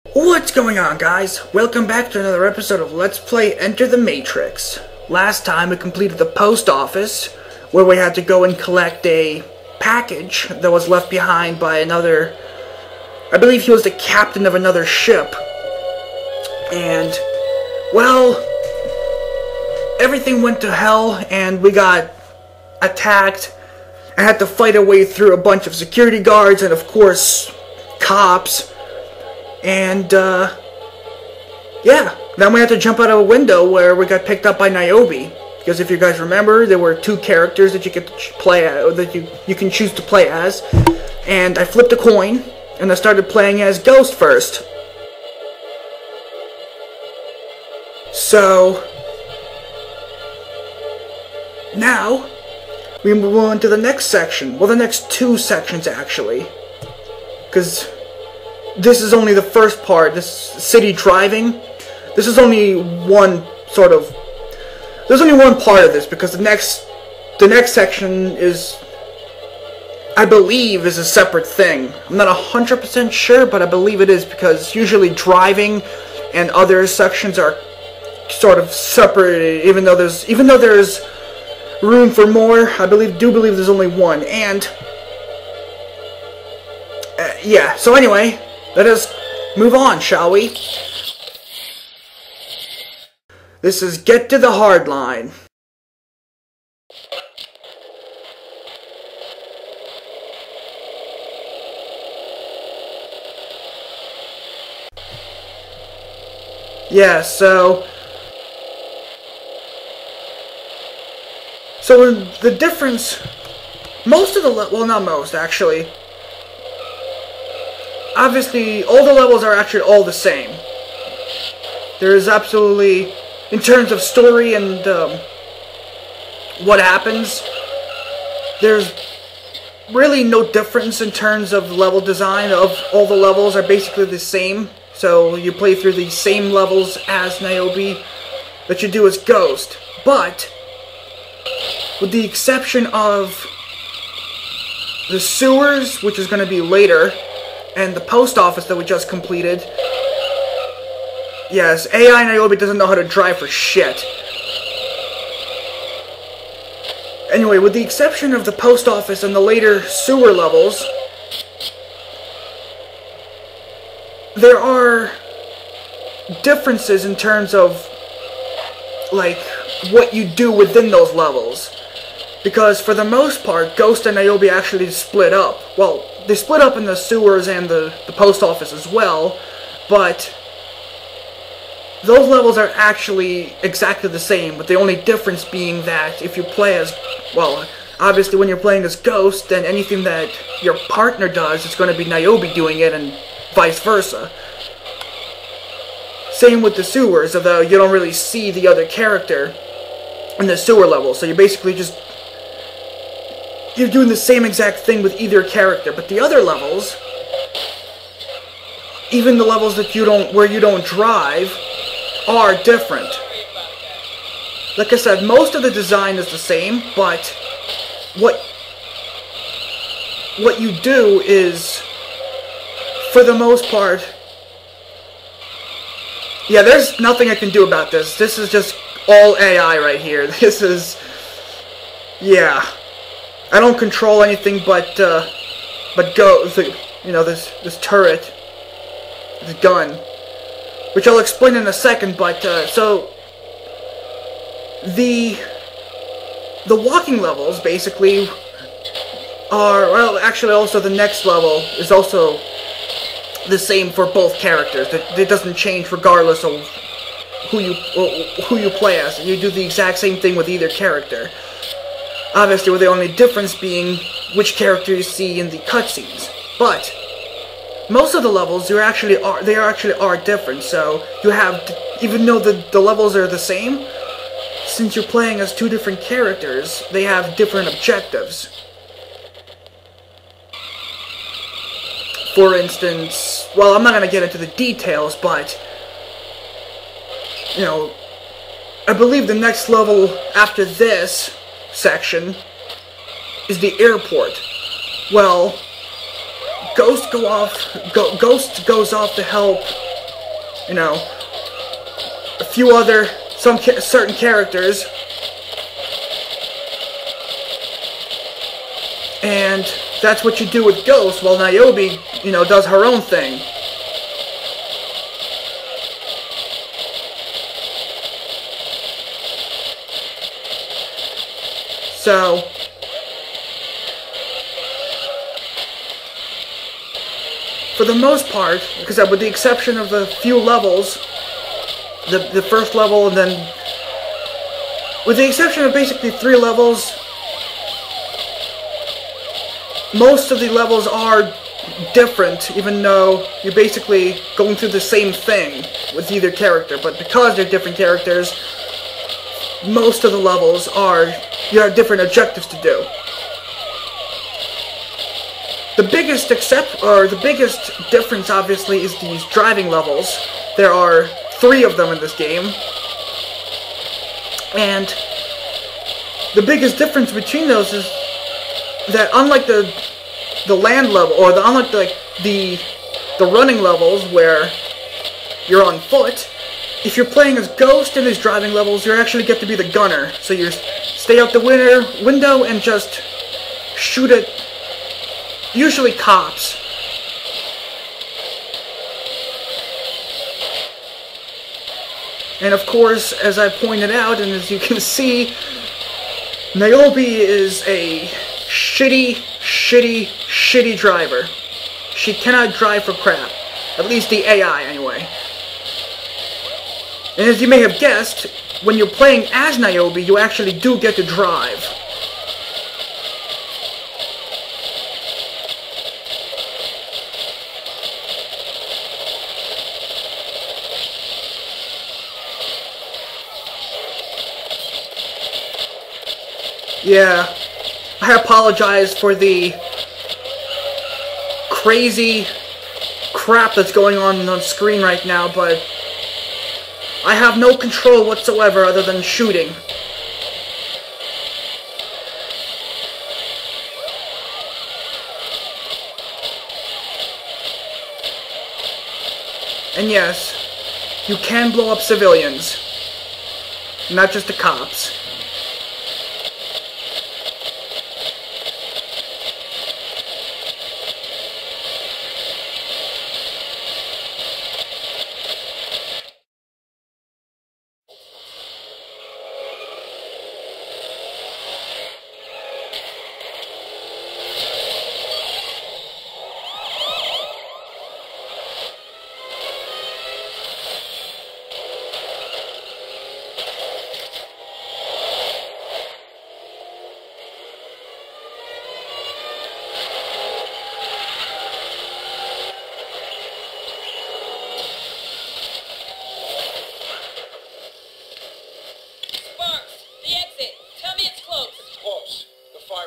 What's going on, guys? Welcome back to another episode of Let's Play Enter the Matrix. Last time we completed the post office, where we had to go and collect a package that was left behind by another... I believe he was the captain of another ship. And, well, everything went to hell and we got attacked. I had to fight our way through a bunch of security guards and, of course, cops. And, yeah, then we had to jump out of a window where we got picked up by Niobe. Because if you guys remember, there were two characters that you could play as, that you can choose to play as. And I flipped a coin, and I started playing as Ghost first. So, now, we move on to the next section. Well, the next two sections, actually. Because this is only the first part, this city driving. This is only one sort of... There's only one part of this, because the next section is, I believe, is a separate thing. I'm not 100% sure, but I believe it is, because usually driving and other sections are sort of separated, even though there's room for more. I do believe there's only one, and yeah, so anyway, let us move on, shall we? This is Get to the Hardline. Yeah, so the difference, most of the well, not most, actually. Obviously, all the levels are actually all the same. There is absolutely, in terms of story and what happens, there's really no difference in terms of level design. Of all the levels are basically the same. So you play through the same levels as Niobe that you do as Ghost. But, with the exception of the sewers, which is going to be later, and the post office that we just completed, yes, AI Niobe doesn't know how to drive for shit. Anyway, with the exception of the post office and the later sewer levels, there are differences in terms of, like, what you do within those levels. Because for the most part, Ghost and Niobe actually split up. Well, they split up in the sewers and the post office as well, but those levels are actually exactly the same, with the only difference being that if you play as, well, obviously when you're playing as Ghost, then anything that your partner does, it's going to be Niobe doing it, and vice versa. Same with the sewers, although you don't really see the other character in the sewer level, so you're basically just... you're doing the same exact thing with either character. But the other levels, even the levels that where you don't drive, are different. Like I said, most of the design is the same, but what you do is, for the most part, yeah, there's nothing I can do about this. This is just all AI right here. This is, yeah. I don't control anything but you know, this turret, this gun, which I'll explain in a second. But so the walking levels basically are, well, actually also the next level is also the same for both characters. It doesn't change regardless of who you play as. You do the exact same thing with either character. Obviously, with the only difference being which character you see in the cutscenes. But most of the levels, they actually are different. So you have, even though the levels are the same, since you're playing as two different characters, they have different objectives. For instance, well, I'm not going to get into the details, but, you know, I believe the next level after this section is the airport. Well, Ghost goes off to help you know, a few other, certain characters. And that's what you do with Ghost, while Niobe, you know, does her own thing. So, for the most part, because with the exception of a few levels, the first level, and then, with the exception of basically 3 levels, most of the levels are different, even though you're basically going through the same thing with either character. But because they're different characters, most of the levels you have different objectives to do. The biggest difference, obviously, is these driving levels. There are 3 of them in this game, and the biggest difference between those is that unlike the land level, or unlike the running levels where you're on foot, if you're playing as Ghost in these driving levels, you actually get to be the gunner. So you stay out the window and just shoot at usually cops. And of course, as I pointed out, and as you can see, Niobe is a shitty driver. She cannot drive for crap. At least the AI, anyway. And as you may have guessed, when you're playing as Niobe, you actually do get to drive. Yeah, I apologize for the crazy crap that's going on screen right now, but I have no control whatsoever other than shooting. And yes, you can blow up civilians, not just the cops.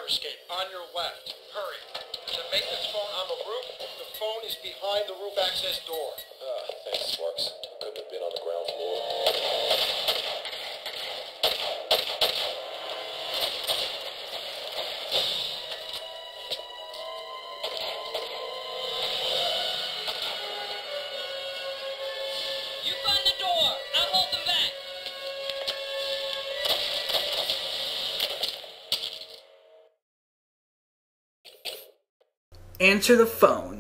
Escape on your left. Hurry. There's a maintenance phone on the roof. The phone is behind the roof access door. Thanks, Sparks. Couldn't have been on the ground floor. You find the door. I'll hold them back. Answer the phone.